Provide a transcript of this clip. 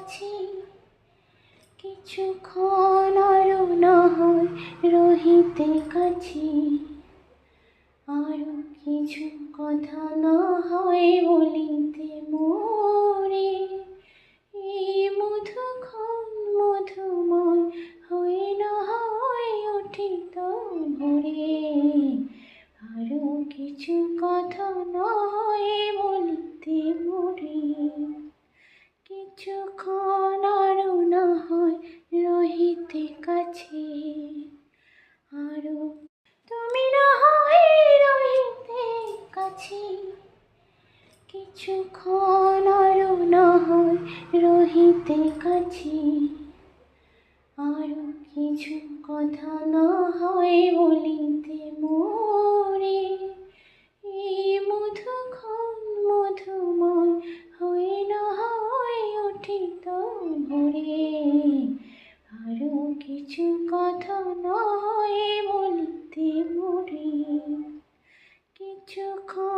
কাছে, কিছুক্ষণ আরো না হয় রহিতে কাছে, আরো কিছু কথা না হয় বলিতে মোরে। এই মধুক্ষণ মধুময় হয়ে না হয় উঠিত ভোরে, আরো কিছু কথা না হয় বলিতে মোরে। কিছুক্ষণ আরো না হয় রহিতে কাছে, আরো তুমি না হয় রহিতে কাছে, কিছুক্ষণ আরো না হয় রহিতে কাছে, আরো কিছু কথা না হয় বলিতে মোরে। এই মধুক্ষণ মধুময় হয়ে না হয় উঠিত ভোরে, আরো কিছু কথা না হয় বলিতে মোরে। কিছুক্ষণ